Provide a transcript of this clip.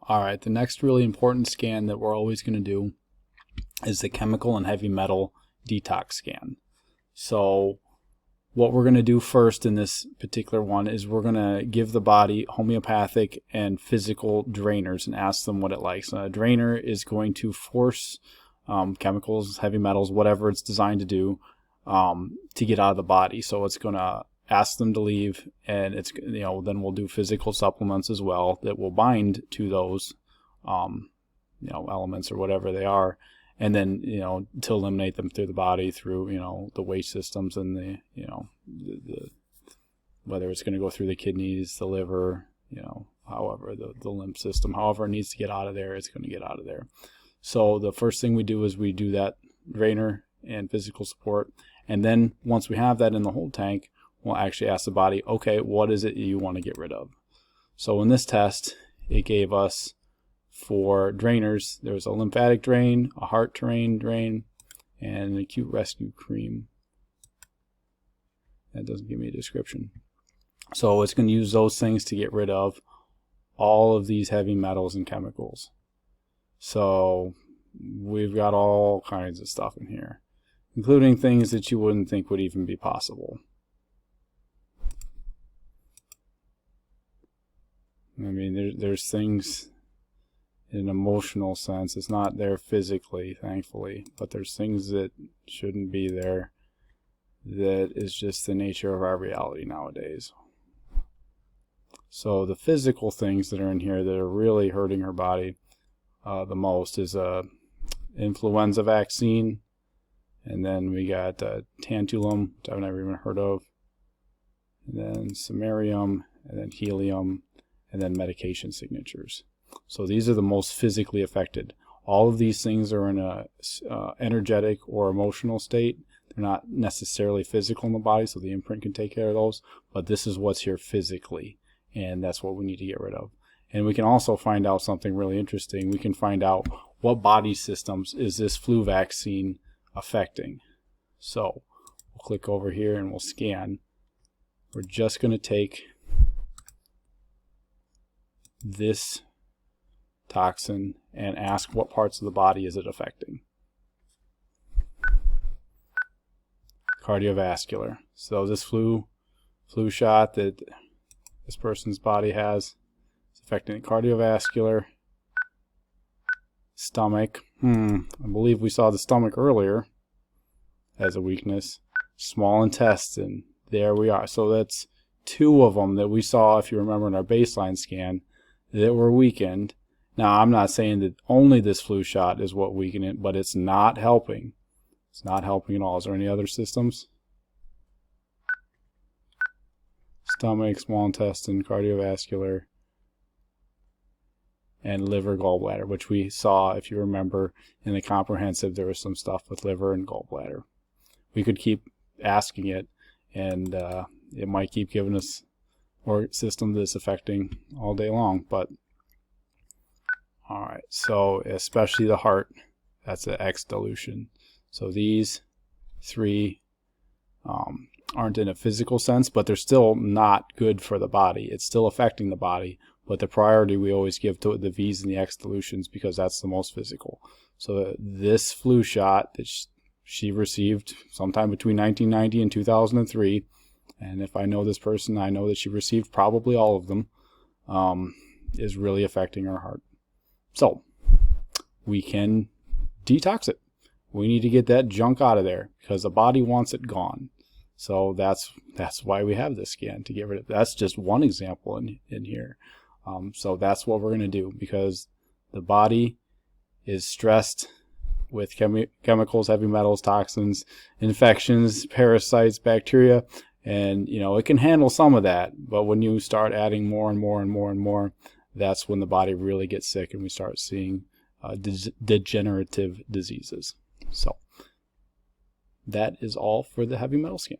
Alright, the next really important scan that we're always going to do is the chemical and heavy metal detox scan. So what we're going to do first in this particular one is we're going to give the body homeopathic and physical drainers and ask them what it likes. A drainer is going to force chemicals, heavy metals, whatever it's designed to do, to get out of the body. So it's going to ask them to leave, and it's, then we'll do physical supplements as well that will bind to those elements or whatever they are, and then to eliminate them through the body through the waste systems and the whether it's going to go through the kidneys, the liver, however the lymph system, however it needs to get out of there, it's going to get out of there. So the first thing we do is we do that drainer and physical support, and then once we have that in the whole tank, we'll actually ask the body, okay, what is it you want to get rid of? So in this test, it gave us, for drainers, there was a lymphatic drain, a heart drain, and an acute rescue cream. That doesn't give me a description. So it's going to use those things to get rid of all of these heavy metals and chemicals. So we've got all kinds of stuff in here, including things that you wouldn't think would even be possible. I mean, there's things in an emotional sense. It's not there physically, thankfully, but there's things that shouldn't be there that is just the nature of our reality nowadays. So the physical things that are in here that are really hurting her body the most is a influenza vaccine, and then we got tantalum, which I've never even heard of, and then samarium, and then helium, and then medication signatures. So these are the most physically affected. All of these things are in a energetic or emotional state. They're not necessarily physical in the body, so the imprint can take care of those, but this is what's here physically, and that's what we need to get rid of. And we can also find out something really interesting. We can find out what body systems is this flu vaccine affecting. So we'll click over here and we'll scan. We're just going to take this toxin and ask what parts of the body is it affecting. Cardiovascular. So this flu shot that this person's body has is affecting cardiovascular. Stomach. I believe we saw the stomach earlier as a weakness. Small intestine. There we are. So that's two of them that we saw, if you remember, in our baseline scan that were weakened. Now, I'm not saying that only this flu shot is what weakened it, but it's not helping. It's not helping at all. Is there any other systems? Stomach, small intestine, cardiovascular, and liver, gallbladder, which we saw, if you remember, in the comprehensive, there was some stuff with liver and gallbladder. We could keep asking it, and it might keep giving us or system that's affecting all day long. But all right, so especially the heart, that's the X dilution. So these three aren't in a physical sense, but they're still not good for the body. It's still affecting the body, but the priority we always give to the V's and the X dilutions because that's the most physical. So this flu shot that she received sometime between 1990 and 2003, and if I know this person, I know that she received probably all of them, is really affecting her heart. So we can detox it. We need to get that junk out of there because the body wants it gone. So that's why we have this scan, to get rid of. That's just one example in here. So that's what we're going to do because the body is stressed with chemicals, heavy metals, toxins, infections, parasites, bacteria. And, it can handle some of that, but when you start adding more and more and more and more, that's when the body really gets sick and we start seeing degenerative diseases. So that is all for the heavy metal scan.